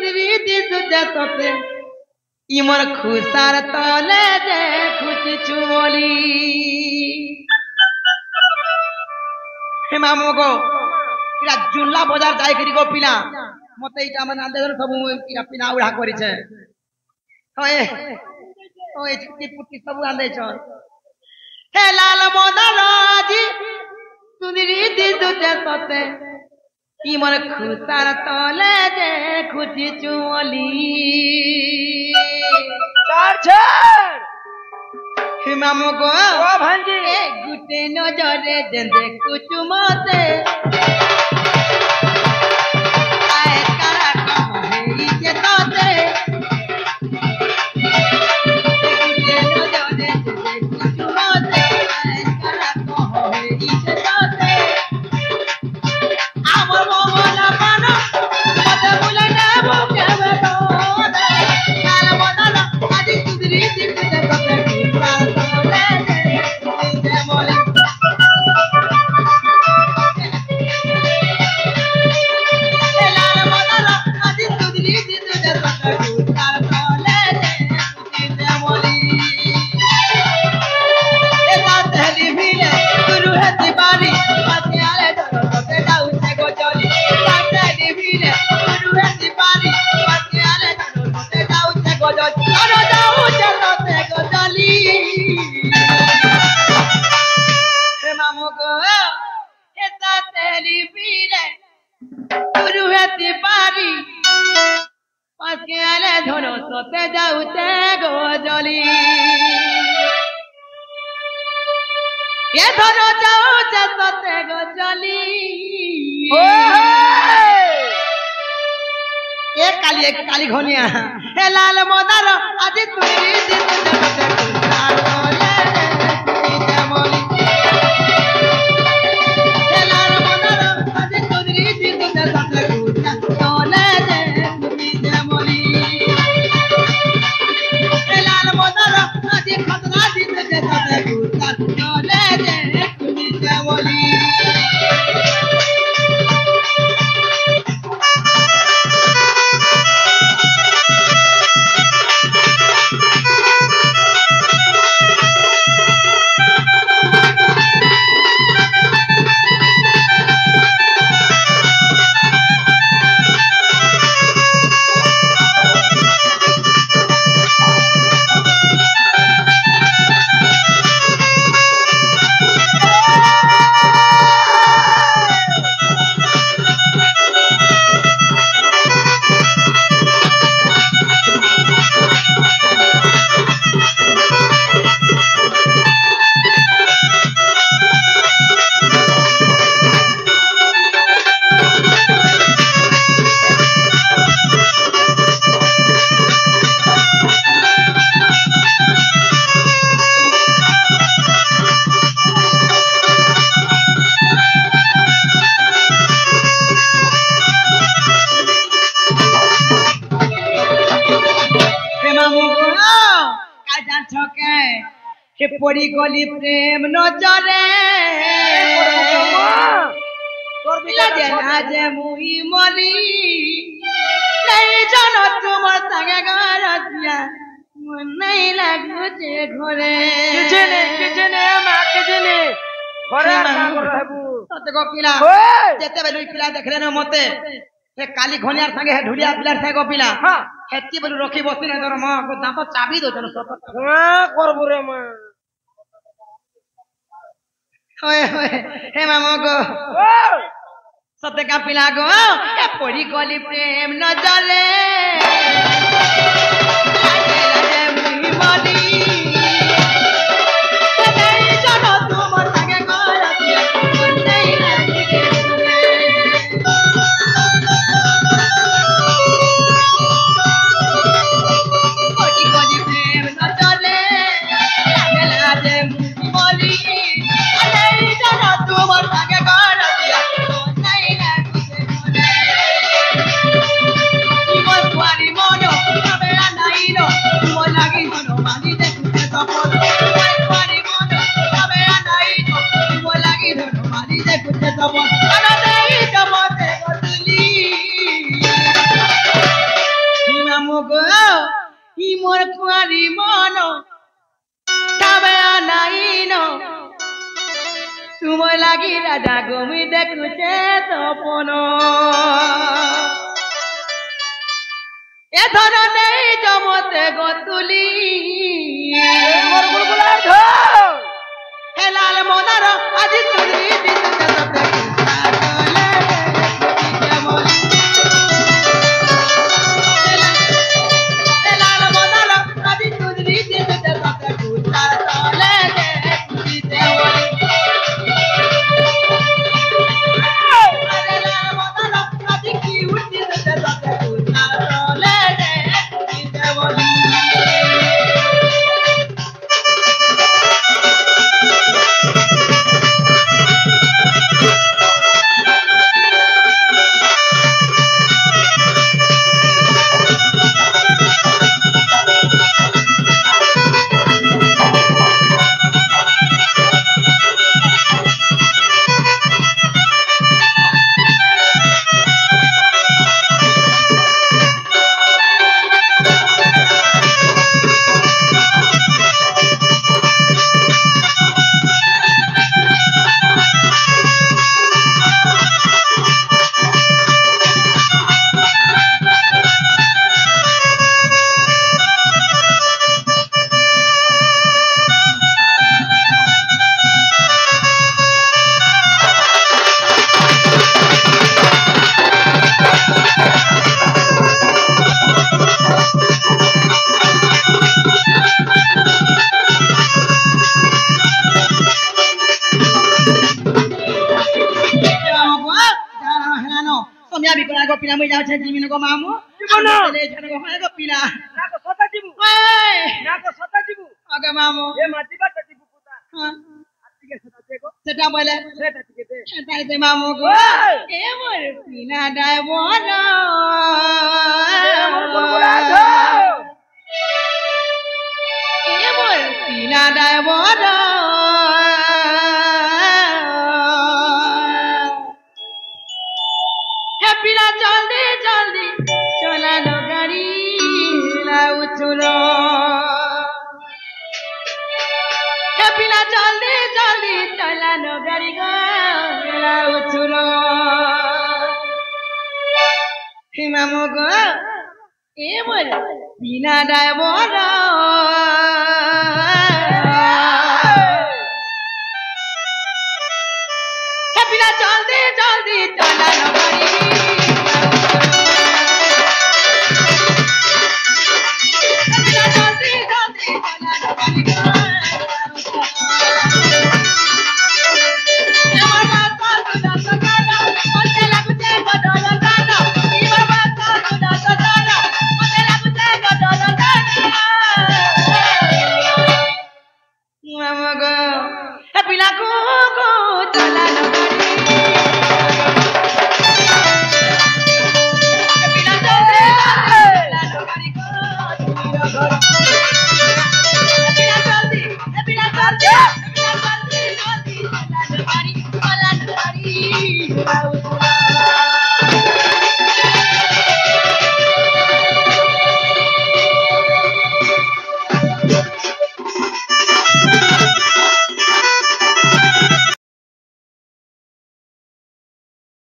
सुंदरी दिसुचे तोते इमर खुसार तले देखुची चुमली हे मामो गो इरा जुल्ला बाजार जाय करी गो पिला मते इटा मन आंदे सब इरा पिना उड़ा करी छे ओए ओए छुट्टी पुट्टी सब आंदे छ हे लाल मोदराजी सुंदरी दिसुचे तोते इमर खुसार तले देखुची चुमली चार हे मामो गो ओ भांजी गुटे नजरे जेंदे कुचुमते आए कारा कहे इजे तोते गुटे नजरे जेंदे कुचुमते आए कारा कहे इजे तोते आमर मोला पानो मते बुले ना मुके बेटोते काल मोदला आदि सुंदरी दिखते तोते ये धरो जाओ जसते गजली ये काली घोनिया हे लाल मोदार आज तुरी दिन जगते कुसार तोले तुरी जमली हे लाल मोदार आज तुरी दिन जगते कुसार तोले तुरी जमली हे लाल मोदार आज खतरा दिन जगते कुसार तोले तुरी जमली पड़ी गली प्रेम नजरे आज मुई मरी नहीं जानो तुम संगे घर दिया नहीं लगो जे घरे किचने मां किचने घरे रहबू तते को पिला जेते बेलु पिला देखले न मते हे काली घोनियार संगे हे ढुलिया पिलार संगे को पिला हां हेती बेलु रखी बसी न तोर मां को दांत चाबी दो जन सत हां करबू रे मां ओए ओए हे मामो गो सते का पिला गो ए पड़ी गली प्रेम न जले लागे मुई मली नहीं जानो तुम संगे घर दिया नहीं लागे पड़ी गली प्रेम न जले लागे मुई मली तुम्हार संगे घर दिया नहीं लागे इमर तुआरी मनो মোর কুয়ারি মন তবে আনাইন তুময় লাগি রাজা গমি দেখুছে তপন এ ধন নেই জমতে গতুলি হেলাল মনার আজি তুলি দিতে সবে কুতালে যেমন হেলাল মনার আজি তুলি দিতে সবে কুতালে যেমন হেলাল মনার আজি কি উঠি দিতে সবে কুতালে যেমন Sonia bi kona go pila mo jaw chanji min go mamu Gimana? le jana go ha go pila Nako sota jibu. Hey Nako sota jibu. aga mamu Ye mati ba jibu puta. ha Atige sota tego. seta bole Seta tige te. seta te mamu go Hey! e mor pila dai bona Mor bulbula tho. e mor pila dai bona Pila jaldi jaldi chalano gari la uchulo Pila jaldi jaldi chalano gari la uchulo Himamu go emor pila dai bora Pila jaldi jaldi chalano gari